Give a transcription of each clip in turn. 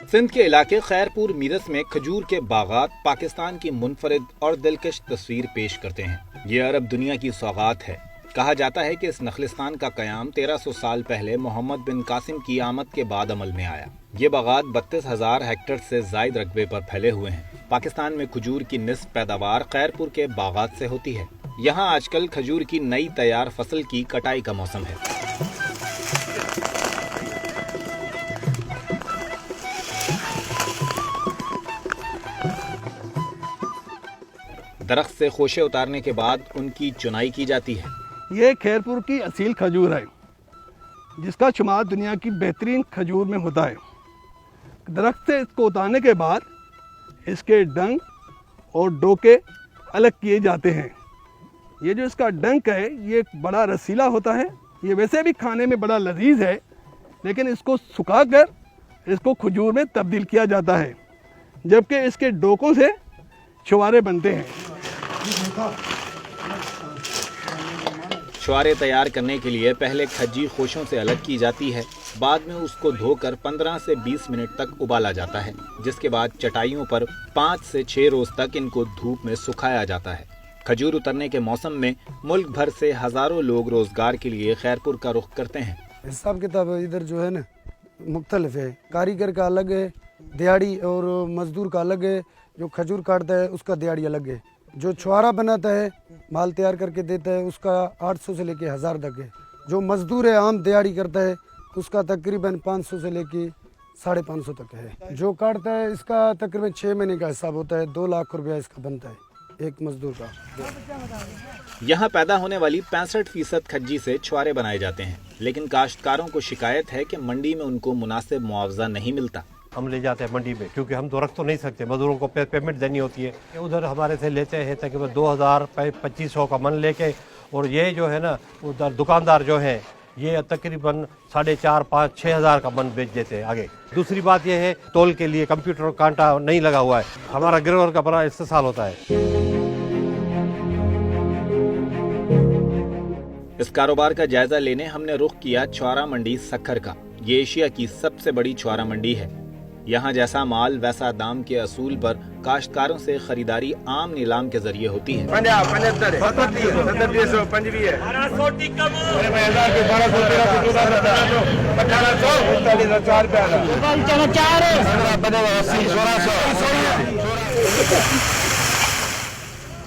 सिंध के इलाके खैरपुर मीरस में खजूर के बागात पाकिस्तान की मुनफरिद और दिलकश तस्वीर पेश करते हैं। ये अरब दुनिया की सौगात है। कहा जाता है कि इस नखलिस्तान का कयाम 1300 साल पहले मोहम्मद बिन कासिम की आमद के बाद अमल में आया। ये बागात 32,000 हेक्टेयर से जायद रकबे पर फैले हुए हैं। पाकिस्तान में खजूर की निस्फ पैदावार खैरपुर के बागात से होती है। यहाँ आजकल खजूर की नई तैयार फसल की कटाई का मौसम है। दरख्त से खोशे उतारने के बाद उनकी चुनाई की जाती है। ये खैरपुर की असील खजूर है, जिसका शुमार दुनिया की बेहतरीन खजूर में होता है। दरख्त से इसको उतारने के बाद इसके डंक और डोके अलग किए जाते हैं। ये जो इसका डंक है ये बड़ा रसीला होता है। ये वैसे भी खाने में बड़ा लजीज है, लेकिन इसको सुखाकर इसको खजूर में तब्दील किया जाता है, जबकि इसके डोकों से छुआरे बनते हैं। छुआरे तैयार करने के लिए पहले खज्जी खोशों से अलग की जाती है। बाद में उसको धोकर 15 से 20 मिनट तक उबाला जाता है, जिसके बाद चटाइयों पर 5 से 6 रोज तक इनको धूप में सुखाया जाता है। खजूर उतरने के मौसम में मुल्क भर से हजारों लोग रोजगार के लिए खैरपुर का रुख करते हैं। हिसाब किताब इधर जो है ना मुख्तलिफ है। कारीगर का अलग है दिहाड़ी और मजदूर का अलग है। जो खजूर काटता है उसका दिहाड़ी अलग है। जो छुआरा बनाता है माल तैयार करके देता है उसका 800 से लेके 1000 तक है। जो मजदूर है आम दिहाड़ी करता है उसका तकरीबन 500 से लेके 550 तक है। जो काटता है इसका तकरीबन 6 महीने का हिसाब होता है। 2 लाख रुपया इसका बनता है एक मजदूर का। यहाँ पैदा होने वाली 65% खज्जी से छुआरे बनाए जाते हैं, लेकिन काश्तकारों को शिकायत है कि मंडी में उनको मुनासिब मुआवजा नहीं मिलता। हम ले जाते हैं मंडी में, क्योंकि हम तो रख तो नहीं सकते, मजदूरों को पेमेंट देनी होती है। उधर हमारे से लेते हैं तकरीबन 2000-2500 का मन लेके, और ये जो है ना उधर दुकानदार जो है ये तकरीबन 4,500-6 हज़ार का मन बेच देते हैं आगे। दूसरी बात ये है तोल के लिए कंप्यूटर कांटा नहीं लगा हुआ है। हमारा गिरवर का बड़ा इस्तेसाल होता है। इस कारोबार का जायजा लेने हमने रुख किया छुआरा मंडी सक्खर का। ये एशिया की सबसे बड़ी छुआरा मंडी है। यहाँ जैसा माल वैसा दाम के असूल पर काश्तकारों से खरीदारी आम नीलाम के जरिए होती है।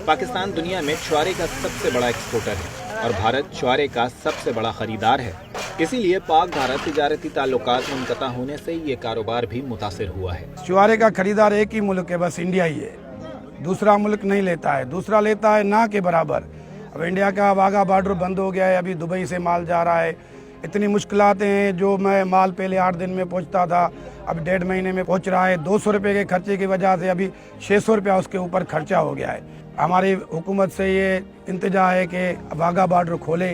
पाकिस्तान दुनिया में छुआरे का सबसे बड़ा एक्सपोर्टर है और भारत छुआरे का सबसे बड़ा खरीदार है। इसीलिए पाक भारत तिजारती ताल्लुकात मुनक़ता होने से ये कारोबार भी मुतासिर हुआ है। छुआरे का खरीदार एक ही मुल्क है, बस इंडिया ही है। दूसरा मुल्क नहीं लेता है। दूसरा लेता है ना के बराबर। अब इंडिया का वाघा बॉर्डर बंद हो गया है, अभी दुबई से माल जा रहा है। इतनी मुश्किलातें हैं। जो मैं माल पहले 8 दिन में पहुंचता था अब 1.5 महीने में पहुंच रहा है। 200 रुपये के खर्चे की वजह से अभी 600 रुपया उसके ऊपर खर्चा हो गया है। हमारी हुकूमत से ये इंतजा है कि वाघा बॉर्डर खोले,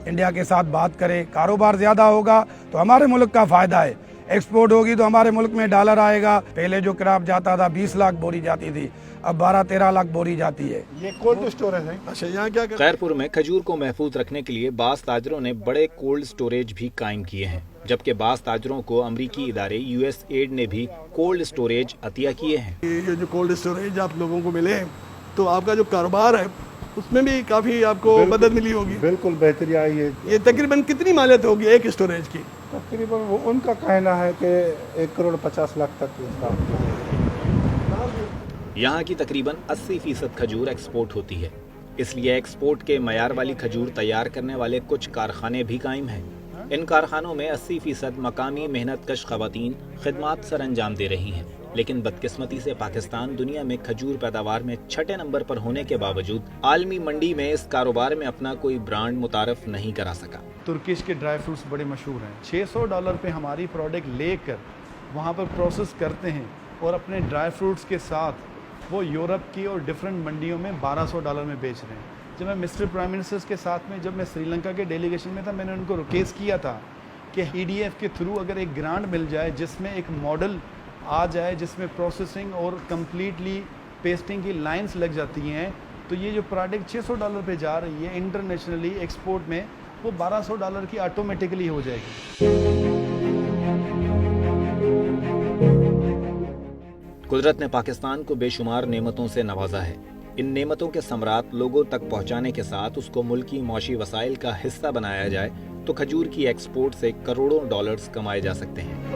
इंडिया के साथ बात करे। कारोबार ज़्यादा होगा तो हमारे मुल्क का फ़ायदा है। एक्सपोर्ट होगी तो हमारे मुल्क में डॉलर आएगा। पहले जो क्रॉप जाता था 20 लाख बोरी जाती थी, अब 12-13 लाख बोरी जाती है। ये कोल्ड स्टोरेज है। अच्छा, यहाँ क्या खैरपुर में खजूर को महफूज रखने के लिए बास ताजरों ने बड़े कोल्ड स्टोरेज भी कायम किए हैं, जबकि बास ताजरों को अमरीकी इदारे USAID ने भी कोल्ड स्टोरेज अतिया किए हैं। ये जो कोल्ड स्टोरेज आप लोगों को मिले तो आपका जो कारोबार है उसमें भी काफी आपको मदद मिली होगी। बिल्कुल बेहतरी आई है। ये तकरीबन कितनी मालियत होगी एक स्टोरेज की? तकरीबन वो उनका कहना है कि 1,50,00,000 तक इसका। यहाँ की तकरीबन 80% खजूर एक्सपोर्ट होती है, इसलिए एक्सपोर्ट के मयार वाली खजूर तैयार करने वाले कुछ कारखाने भी कायम हैं। इन कारखानों में 80% मकामी मेहनत कश खवातीन खिदमात सर अंजाम दे रही हैं। लेकिन बदकिस्मती से पाकिस्तान दुनिया में खजूर पैदावार में 6ठे नंबर पर होने के बावजूद आलमी मंडी में इस कारोबार में अपना कोई ब्रांड मुतारफ नहीं करा सका। तुर्किश के ड्राई फ्रूट्स बड़े मशहूर हैं। $600 पे हमारी प्रोडक्ट लेकर वहाँ पर प्रोसेस करते हैं और अपने ड्राई फ्रूट्स के साथ वो यूरोप की और डिफरेंट मंडियों में $1200 में बेच रहे हैं। जब मैं मिस्टर प्राइम मिनिस्टर के साथ में जब मैं श्रीलंका के डेलीगेशन में था, मैंने उनको रिक्वेस्ट किया था कि EDF के थ्रू अगर एक ग्रांट मिल जाए जिसमें एक मॉडल आ जाए जिसमें प्रोसेसिंग और कम्प्लीटली पेस्टिंग की लाइंस लग जाती हैं, तो ये जो प्रोडक्ट $600 पे जा रही है इंटरनेशनली एक्सपोर्ट में, वो $1200 की ऑटोमेटिकली हो जाएगी। قدرت نے پاکستان کو بے شمار نعمتوں سے نوازا ہے. ان نعمتوں کے ثمرات لوگوں تک پہنچانے کے ساتھ اس کو ملکی معاشی وسائل کا حصہ بنایا جائے تو کھجور کی ایکسپورٹ سے کروڑوں ڈالرز کمائے جا سکتے ہیں.